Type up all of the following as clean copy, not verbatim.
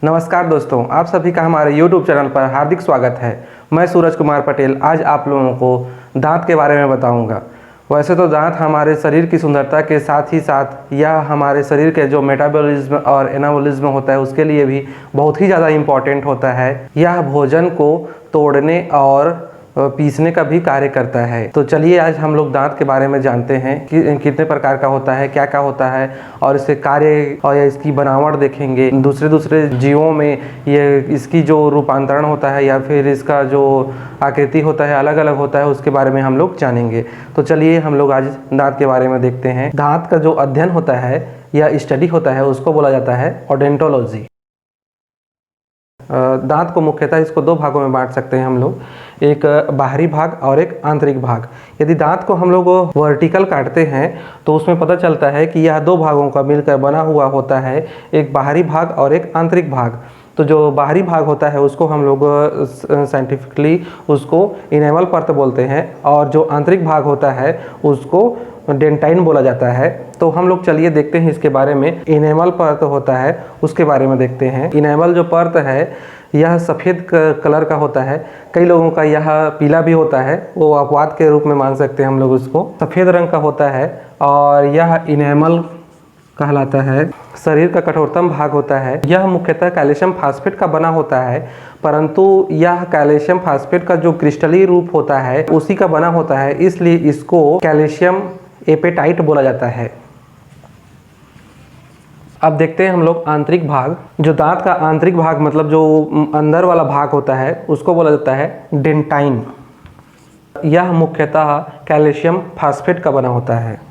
नमस्कार दोस्तों, आप सभी का हमारे YouTube चैनल पर हार्दिक स्वागत है। मैं सूरज कुमार पटेल आज आप लोगों को दांत के बारे में बताऊंगा। वैसे तो दांत हमारे शरीर की सुंदरता के साथ ही साथ यह हमारे शरीर के जो मेटाबॉलिज्म और एनाबॉलिज्म होता है उसके लिए भी बहुत ही ज़्यादा इम्पॉर्टेंट होता है। यह भोजन को तोड़ने और पीसने का भी कार्य करता है। तो चलिए आज हम लोग दांत के बारे में जानते हैं कि कितने प्रकार का होता है, क्या क्या होता है और इसके कार्य और या इसकी बनावट देखेंगे। दूसरे जीवों में ये इसकी जो रूपांतरण होता है या फिर इसका जो आकृति होता है अलग अलग होता है, उसके बारे में हम लोग जानेंगे। तो चलिए हम लोग आज दांत के बारे में देखते हैं। दांत का जो अध्ययन होता है या स्टडी होता है उसको बोला जाता है ओडोंटोलॉजी। दांत को मुख्यतः इसको दो भागों में बांट सकते हैं हम लोग, एक बाहरी भाग और एक आंतरिक भाग। यदि दांत को हम लोग वर्टिकल काटते हैं तो उसमें पता चलता है कि यह दो भागों का मिलकर बना हुआ होता है, एक बाहरी भाग और एक आंतरिक भाग। तो जो बाहरी भाग होता है उसको हम लोग साइंटिफिकली उसको इनेमल परत बोलते हैं और जो आंतरिक भाग होता है उसको डेंटाइन बोला जाता है। तो हम लोग चलिए देखते हैं इसके बारे में। इनेमल परत होता है उसके बारे में देखते हैं। इनेमल जो परत है यह सफ़ेद कलर का होता है, कई लोगों का यह पीला भी होता है, वो अपवाद के रूप में मान सकते हैं हम लोग उसको। सफ़ेद रंग का होता है और यह इनेमल कहलाता है। शरीर का कठोरतम भाग होता है, यह मुख्यतः कैल्शियम फास्फेट का बना होता है, परंतु यह कैल्शियम फास्फेट का जो क्रिस्टलीय रूप होता है उसी का बना होता है, इसलिए इसको कैल्शियम एपेटाइट बोला जाता है। अब देखते हैं हम लोग आंतरिक भाग। जो दांत का आंतरिक भाग मतलब जो अंदर वाला भाग होता है उसको बोला जाता है डेंटाइन। यह मुख्यतः कैल्शियम फास्फेट का बना होता है।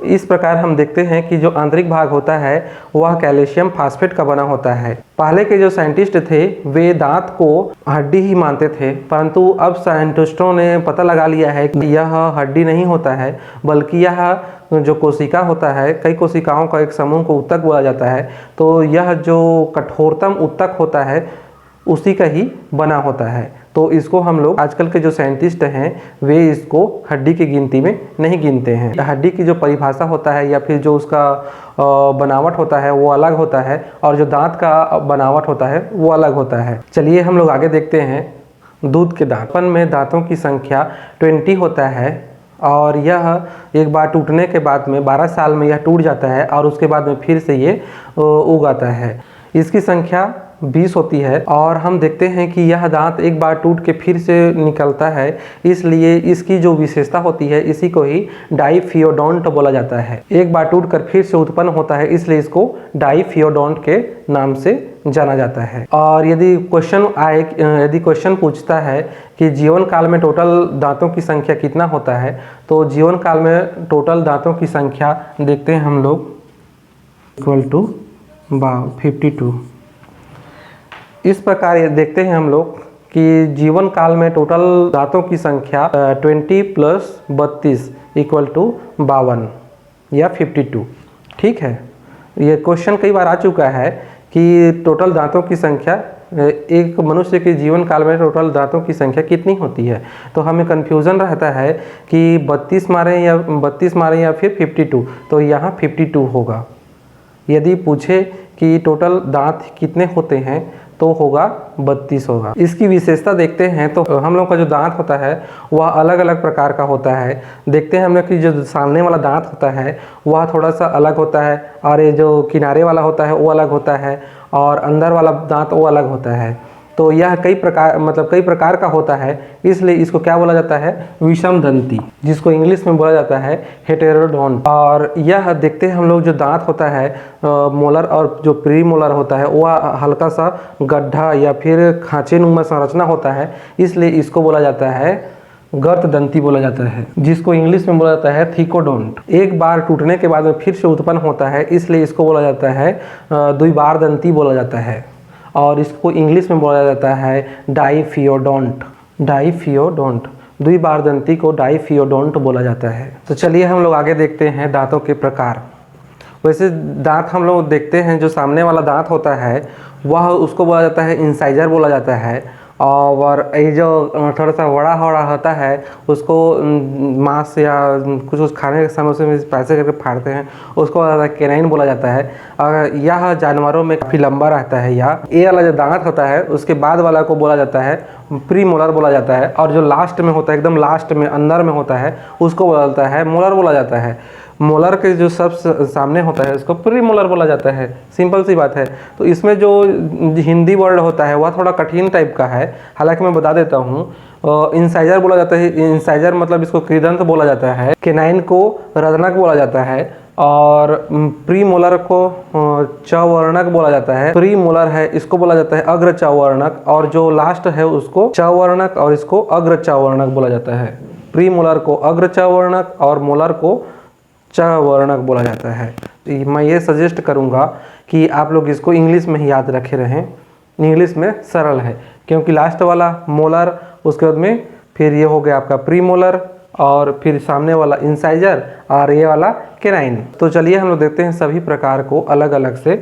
इस प्रकार हम देखते हैं कि जो आंतरिक भाग होता है वह कैल्शियम फास्फेट का बना होता है। पहले के जो साइंटिस्ट थे वे दांत को हड्डी ही मानते थे, परंतु अब साइंटिस्टों ने पता लगा लिया है कि यह हड्डी नहीं होता है, बल्कि यह जो कोशिका होता है, कई कोशिकाओं का एक समूह को ऊतक बोला जाता है। तो यह जो कठोरतम ऊतक होता है उसी का ही बना होता है। तो इसको हम लोग आजकल के जो साइंटिस्ट हैं वे इसको हड्डी की गिनती में नहीं गिनते हैं। हड्डी की जो परिभाषा होता है या फिर जो उसका बनावट होता है वो अलग होता है और जो दांत का बनावट होता है वो अलग होता है। चलिए हम लोग आगे देखते हैं। दूध के दांत में दांतों की संख्या 20 होता है और यह एक बार टूटने के बाद में 12 साल में यह टूट जाता है और उसके बाद में फिर से ये उग आता है। इसकी संख्या 20 होती है और हम देखते हैं कि यह दांत एक बार टूट के फिर से निकलता है, इसलिए इसकी जो विशेषता होती है इसी को ही डाइफियोडोंट बोला जाता है। एक बार टूट कर फिर से उत्पन्न होता है, इसलिए इसको डाइफियोडोंट के नाम से जाना जाता है। और यदि क्वेश्चन पूछता है कि जीवन काल में टोटल दांतों की संख्या कितना होता है, तो जीवन काल में टोटल दांतों की संख्या देखते हैं हम लोग इक्वल टू 52। इस प्रकार ये देखते हैं हम लोग कि जीवन काल में टोटल दांतों की संख्या 20 + 32 इक्वल टू 52 या 52। ठीक है, ये क्वेश्चन कई बार आ चुका है कि टोटल दांतों की संख्या एक मनुष्य के जीवन काल में टोटल दांतों की संख्या कितनी होती है। तो हमें कन्फ्यूज़न रहता है कि 32 मारें या फिर 52, तो यहाँ 52 होगा। यदि पूछे कि टोटल दांत कितने होते हैं तो होगा 32 होगा। इसकी विशेषता देखते हैं तो हम लोग का जो दांत होता है वह अलग अलग प्रकार का होता है। देखते हैं हम लोग कि जो सामने वाला दांत होता है वह थोड़ा सा अलग होता है और ये जो किनारे वाला होता है वो अलग होता है और अंदर वाला दांत वो अलग होता है। तो यह कई प्रकार का होता है, इसलिए इसको क्या बोला जाता है, विषम दंती, जिसको इंग्लिश में बोला जाता है हेटेरोडोंट। और यह देखते हैं हम लोग जो दांत होता है मोलर और जो प्री मोलर होता है वह हल्का सा गड्ढा या फिर खांचे नुमा संरचना होता है, इसलिए इसको बोला जाता है गर्त दंती बोला जाता है, जिसको इंग्लिश में बोला जाता है थिकोडोंट। एक बार टूटने के बाद में फिर से उत्पन्न होता है, इसलिए इसको बोला जाता है द्विबार दंती बोला जाता है और इसको इंग्लिश में बोला जाता है डाइफियोडोंट। द्विबार दंती को डाइफियोडोंट बोला जाता है। तो चलिए हम लोग आगे देखते हैं दांतों के प्रकार। वैसे दांत हम लोग देखते हैं जो सामने वाला दांत होता है वह उसको बोला जाता है इंसाइजर बोला जाता है और ये जो थोड़ा सा बड़ा बड़ा होता है उसको मांस या कुछ खाने के समय उसे पैसे करके फाड़ते हैं, उसको कैनाइन बोला जाता है। और यह जानवरों में काफ़ी लंबा रहता है। ये वाला जो दांत होता है उसके बाद वाला को बोला जाता है प्री मोलर बोला जाता है, और जो लास्ट में होता है एकदम लास्ट में अंदर में होता है उसको बोला जाता है मोलर बोला जाता है। मोलर के जो सब सामने होता है उसको प्री मोलर बोला जाता है। सिंपल सी बात है। तो इसमें जो हिंदी वर्ड होता है वह थोड़ा कठिन टाइप का है, हालांकि मैं बता देता हूँ। इंसाइजर बोला जाता है। इंसाइजर मतलब इसको कृदंत बोला जाता है। केनाइन को रदनक बोला जाता है, और प्री मोलर को चवर्णक बोला जाता है। प्री मोलर है इसको बोला जाता है अग्र चवर्णक, और जो लास्ट है उसको चवर्णक और इसको अग्र चवर्णक बोला जाता है। प्री मोलर को अग्र चवर्णक और मोलर को चवर्णक बोला जाता है। मैं ये सजेस्ट करूँगा कि आप लोग इसको इंग्लिश में ही याद रखे रहें, इंग्लिश में सरल है, क्योंकि लास्ट वाला मोलर, उसके बाद में फिर ये हो गया आपका प्री मोलर, और फिर सामने वाला इंसाइजर, और ये वाला केनाइन। तो चलिए हम लोग देखते हैं सभी प्रकार को अलग अलग से।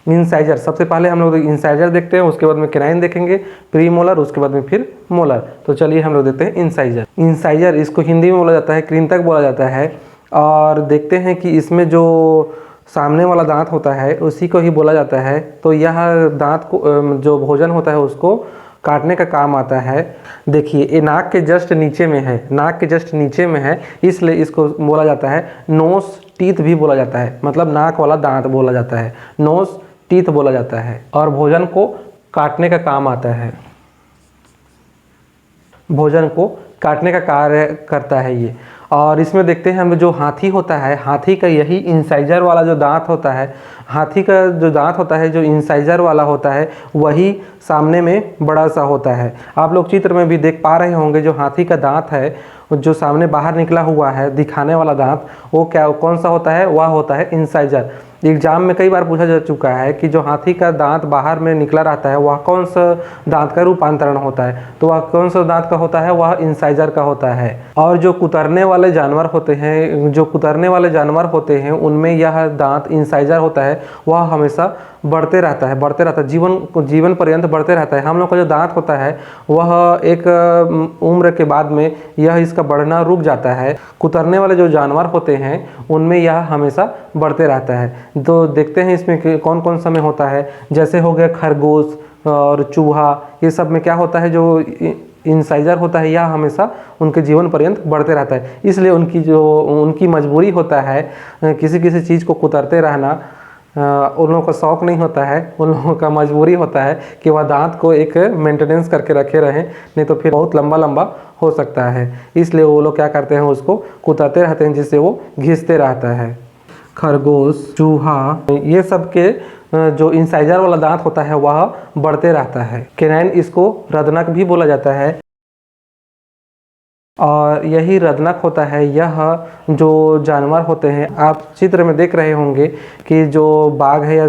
इंसाइजर सबसे पहले हम लोग इंसाइजर देखते हैं, उसके बाद में केनाइन देखेंगे, प्री मोलर, उसके बाद में फिर मोलर। तो चलिए हम लोग देखते हैं इंसाइजर। इंसाइजर इसको हिंदी में बोला जाता है कृंतक बोला जाता है, और देखते हैं कि इसमें जो सामने वाला दांत होता है उसी को ही बोला जाता है। तो यह दांत को जो भोजन होता है उसको काटने का काम आता है। देखिए ये नाक के जस्ट नीचे में है, नाक के जस्ट नीचे में है, इसलिए इसको बोला जाता है नोस टीथ भी बोला जाता है, मतलब नाक वाला दांत बोला जाता है, नोस टीथ बोला जाता है, और भोजन को काटने का काम आता है, भोजन को काटने का कार्य करता है ये। और इसमें देखते हैं हम जो हाथी होता है, हाथी का यही इंसाइजर वाला जो दांत होता है, हाथी का जो दांत होता है जो इंसाइजर वाला होता है वही सामने में बड़ा सा होता है। आप लोग चित्र में भी देख पा रहे होंगे जो हाथी का दांत है जो सामने बाहर निकला हुआ है दिखाने वाला दांत, वो क्या कौन सा होता है, वह होता है इंसाइजर। एग्जाम में कई बार पूछा जा चुका है कि जो हाथी का दांत बाहर में निकला रहता है वह कौन सा दांत का रूपांतरण होता है, तो वह कौन सा दांत का होता है, वह इंसाइजर का होता है। और जो कुतरने वाले जानवर होते हैं, जो कुतरने वाले जानवर होते हैं उनमें यह दांत इंसाइजर होता है, वह हमेशा बढ़ते रहता है, बढ़ते रहता है, जीवन पर्यंत बढ़ते रहता है। हम लोग का जो दांत होता है वह एक उम्र के बाद में यह इसका बढ़ना रुक जाता है। कुतरने वाले जो जानवर होते हैं उनमें यह हमेशा बढ़ते रहता है। तो देखते हैं इसमें कौन कौन सा में होता है, जैसे हो गया खरगोश और चूहा, ये सब में क्या होता है जो इंसाइजर होता है यह हमेशा उनके जीवन पर्यंत बढ़ते रहता है। इसलिए उनकी मजबूरी होता है किसी किसी चीज़ को कुतरते रहना, उन लोगों का शौक़ नहीं होता है, उन लोगों का मजबूरी होता है कि वह दांत को एक मेंटेनेंस करके रखे रहें, नहीं तो फिर बहुत लंबा लंबा हो सकता है। इसलिए वो लोग क्या करते हैं उसको कुतरते रहते हैं, जिससे वो घिसते रहता है। खरगोश, चूहा, ये सब के जो इंसाइजर वाला दांत होता है वह बढ़ते रहता है। केनाइन इसको रदनक भी बोला जाता है, और यही रदनक होता है। यह जो जानवर होते हैं, आप चित्र में देख रहे होंगे कि जो बाघ है या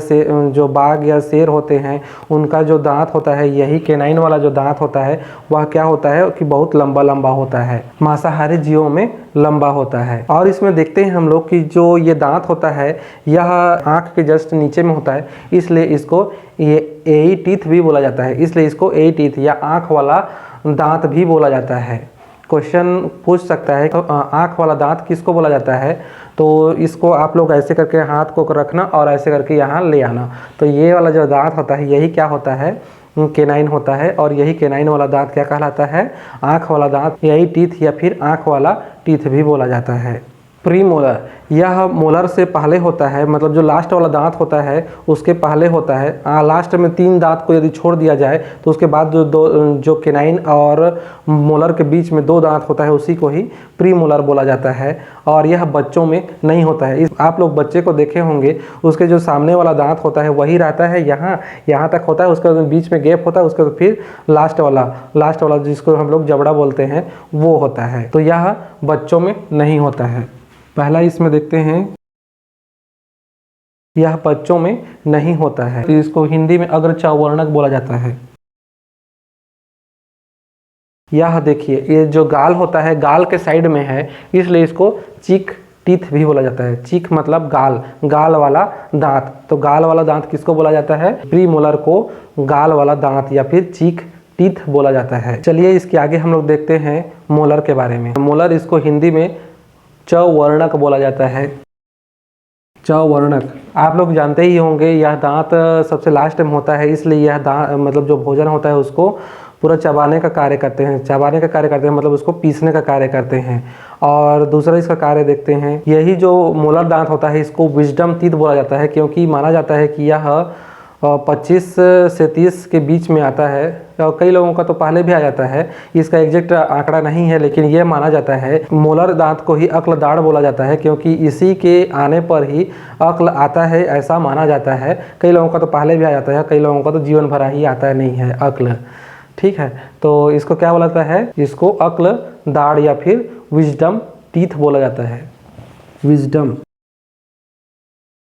जो बाघ या शेर होते हैं उनका जो दांत होता है, यही केनाइन वाला जो दांत होता है वह क्या होता है कि बहुत लंबा लंबा होता है, मांसाहारी जीवों में लंबा होता है। और इसमें देखते हैं हम लोग कि जो ये दांत होता है यह आँख के जस्ट नीचे में होता है, इसलिए इसको ये एई टीथ भी बोला जाता है, इसलिए इसको एई टीथ या आँख वाला दांत भी बोला जाता है। क्वेश्चन पूछ सकता है तो आँख वाला दांत किसको बोला जाता है, तो इसको आप लोग ऐसे करके हाथ को रखना और ऐसे करके यहाँ ले आना। तो ये वाला जो दांत होता है यही क्या होता है, केनाइन होता है, और यही केनाइन वाला दांत क्या कहलाता है, आँख वाला दांत, यही टीथ या फिर आँख वाला टीथ भी बोला जाता है। प्री मोलर, यह मोलर से पहले होता है, मतलब जो लास्ट वाला दांत होता है उसके पहले होता है। लास्ट में 3 दांत को यदि छोड़ दिया जाए तो उसके बाद जो केनाइन और मोलर के बीच में 2 दांत होता है उसी को ही प्री मोलर बोला जाता है, और यह बच्चों में नहीं होता है। आप लोग बच्चे को देखे होंगे, उसके जो सामने वाला दांत होता है वही रहता है, यहाँ तक होता है, उसके बीच में गैप होता है, उसके फिर लास्ट वाला जिसको हम लोग जबड़ा बोलते हैं वो होता है। तो यह बच्चों में नहीं होता है। पहला इसमें देखते हैं, यह बच्चों में नहीं होता है, इसको हिंदी में अग्र चवर्णक बोला जाता है। यह देखिए ये जो गाल होता है गाल के साइड में है, इसलिए इसको चीक टीथ भी बोला जाता है। चीक मतलब गाल वाला दांत। तो गाल वाला दांत किसको बोला जाता है, प्री मोलर को गाल वाला दांत या फिर चीक टीथ बोला जाता है। चलिए इसके आगे हम लोग देखते हैं मोलर के बारे में। मोलर इसको हिंदी में च वर्णक बोला जाता है। च वर्णक आप लोग जानते ही होंगे, यह दांत सबसे लास्ट में होता है, इसलिए यह दांत मतलब जो भोजन होता है उसको पूरा चबाने का कार्य करते हैं। चबाने का कार्य करते हैं मतलब उसको पीसने का कार्य करते हैं। और दूसरा इसका कार्य देखते हैं, यही जो मोलर दांत होता है इसको विजडम टीथ बोला जाता है, क्योंकि माना जाता है कि यह 25 से 30 के बीच में आता है। और कई लोगों का तो पहले भी आ जाता है, इसका एग्जैक्ट आंकड़ा नहीं है, लेकिन यह माना जाता है। मोलर दांत को ही अक्ल दाढ़ बोला जाता है, क्योंकि इसी के आने पर ही अक्ल आता है, ऐसा माना जाता है। कई लोगों का तो पहले भी आ जाता है, कई लोगों का तो जीवन भर ही आता है नहीं है अक्ल। ठीक है, तो इसको क्या बोला जाता है, इसको अक्ल दाढ़ या फिर विजडम टीथ बोला जाता है। विजडम,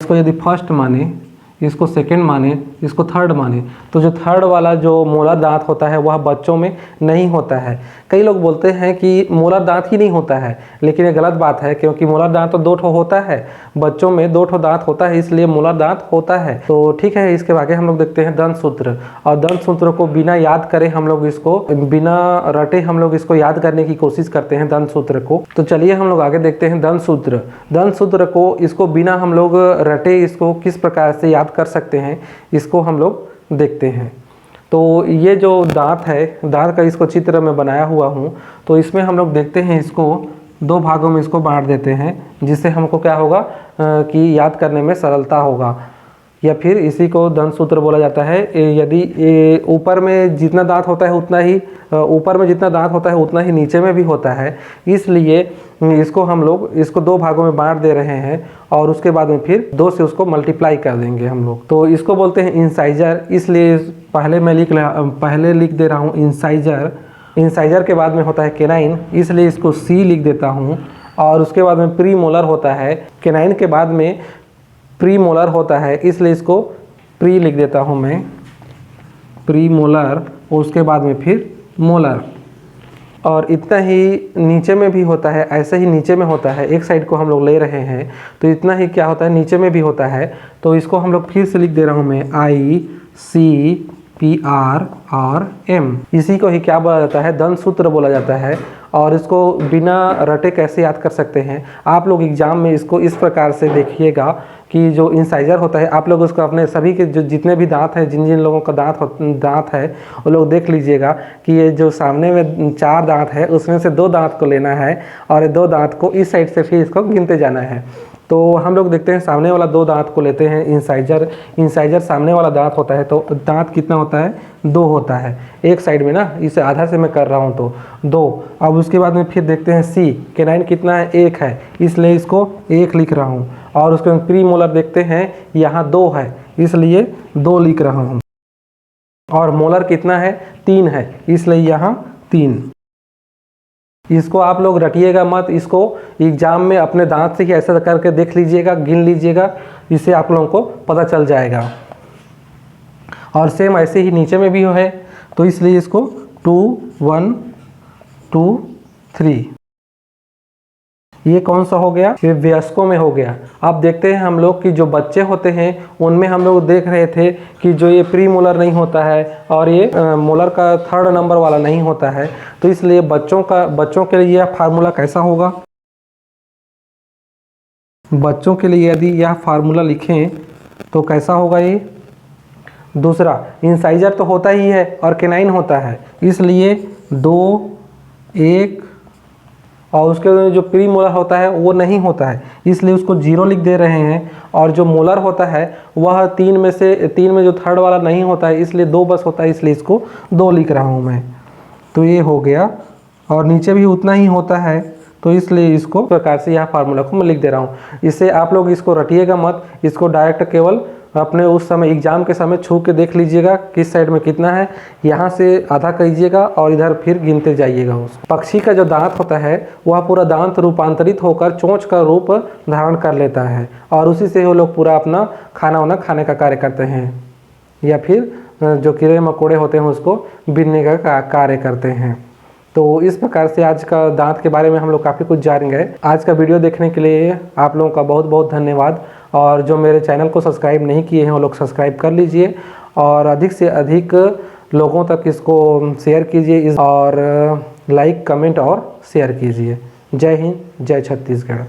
इसको यदि फर्स्ट माने, इसको सेकंड माने, इसको थर्ड माने, तो जो थर्ड वाला जो मोलर दांत होता है वह बच्चों में नहीं होता है। कई लोग बोलते हैं कि मोलर दांत ही नहीं होता है, लेकिन ये गलत बात है, क्योंकि मोलर दांत तो 2 ठो होता है, बच्चों में 2 ठो दांत होता है, इसलिए मोलर दांत होता है। तो ठीक है, इसके आगे हम लोग देखते हैं दंत सूत्र। और दंत सूत्र को बिना याद करे हम लोग इसको, बिना रटे हम लोग इसको याद करने की कोशिश करते हैं दंत सूत्र को। तो चलिए हम लोग आगे देखते हैं दंत सूत्र। दंत सूत्र को इसको बिना हम लोग रटे इसको किस प्रकार से याद कर सकते हैं, इसको हम लोग देखते हैं। तो ये जो दांत है, दांत का इसको चित्र में बनाया हुआ हूँ, तो इसमें हम लोग देखते हैं, इसको 2 भागों में इसको बांट देते हैं, जिससे हमको क्या होगा कि याद करने में सरलता होगा, या फिर इसी को दंत सूत्र बोला जाता है। यदि ऊपर में जितना दांत होता है उतना ही ऊपर में जितना दांत होता है उतना ही नीचे में भी होता है, इसलिए इसको हम लोग इसको 2 भागों में बांट दे रहे हैं, और उसके बाद में फिर 2 से उसको मल्टीप्लाई कर देंगे हम लोग। तो इसको बोलते हैं इंसाइजर, इसलिए पहले लिख दे रहा हूँ इंसाइजर। इंसाइजर के बाद में होता है केनाइन, इसलिए इसको सी लिख देता हूँ। और उसके बाद में प्री मोलर होता है, केनाइन के बाद में प्री मोलर होता है, इसलिए इसको प्री लिख देता हूँ मैं, प्री मोलर। उसके बाद में फिर मोलर, और इतना ही नीचे में भी होता है, ऐसे ही नीचे में होता है। एक साइड को हम लोग ले रहे हैं तो इतना ही क्या होता है, नीचे में भी होता है। तो इसको हम लोग फिर से लिख दे रहा हूँ मैं, ICPR और M। इसी को ही क्या बोला जाता है, दंत सूत्र बोला जाता है। और इसको बिना रटे कैसे याद कर सकते हैं, आप लोग एग्जाम में इसको इस प्रकार से देखिएगा कि जो इंसाइजर होता है, आप लोग उसको अपने सभी के जो जितने भी दांत हैं, जिन जिन लोगों का दांत है वो लोग देख लीजिएगा कि ये जो सामने में 4 दांत है उसमें से 2 दांत को लेना है, और 2 दांत को इस साइड से फिर इसको गिनते जाना है। तो हम लोग देखते हैं, सामने वाला 2 दांत को लेते हैं इंसाइजर सामने वाला दांत होता है, तो दांत कितना होता है, 2 होता है एक साइड में ना, इसे आधा से मैं कर रहा हूँ तो 2। अब उसके बाद में फिर देखते हैं सी, केनाइन कितना है, 1 है, इसलिए इसको 1 लिख रहा हूँ। और उसके बाद प्री मोलर देखते हैं, यहाँ 2 है, इसलिए 2 लिख रहा हूँ। और मोलर कितना है, 3 है, इसलिए यहाँ 3। इसको आप लोग रटिएगा मत, इसको एग्जाम में अपने दांत से ही ऐसा करके देख लीजिएगा, गिन लीजिएगा, इससे आप लोगों को पता चल जाएगा। और सेम ऐसे ही नीचे में भी है, तो इसलिए इसको 2 1 2 3। ये कौन सा हो गया, ये वयस्कों में हो गया। अब देखते हैं हम लोग कि जो बच्चे होते हैं उनमें हम लोग देख रहे थे कि जो ये प्री मोलर नहीं होता है और ये मोलर का 3rd नंबर वाला नहीं होता है, तो इसलिए बच्चों के लिए यह फार्मूला कैसा होगा। बच्चों के लिए यदि यह फार्मूला लिखें तो कैसा होगा, ये दूसरा इंसाइजर तो होता ही है और केनाइन होता है, इसलिए 2 1, और उसके जो प्री मोलर होता है वो नहीं होता है, इसलिए उसको 0 लिख दे रहे हैं। और जो मोलर होता है वह 3 में जो 3rd वाला नहीं होता है, इसलिए 2 बस होता है, इसलिए इसको 2 लिख रहा हूँ मैं। तो ये हो गया, और नीचे भी उतना ही होता है, तो इसलिए इसको प्रकार से यहाँ फार्मूला को मैं लिख दे रहा हूँ। इससे आप लोग इसको रटिएगा मत, इसको डायरेक्ट केवल अपने उस समय एग्जाम के समय छू के देख लीजिएगा किस साइड में कितना है, यहाँ से आधा कीजिएगा और इधर फिर गिनते जाइएगा। उसको पक्षी का जो दांत होता है वह पूरा दांत रूपांतरित होकर चोंच का रूप धारण कर लेता है, और उसी से वो लोग पूरा अपना खाना वाना खाने का कार्य करते हैं, या फिर जो कीड़े मकोड़े होते हैं उसको बीनने का कार्य करते हैं। तो इस प्रकार से आज का दांत के बारे में हम लोग काफ़ी कुछ जान गए। आज का वीडियो देखने के लिए आप लोगों का बहुत बहुत धन्यवाद। और जो मेरे चैनल को सब्सक्राइब नहीं किए हैं वो लोग सब्सक्राइब कर लीजिए, और अधिक से अधिक लोगों तक इसको शेयर कीजिए और लाइक, कमेंट और शेयर कीजिए। जय हिंद, जय छत्तीसगढ़।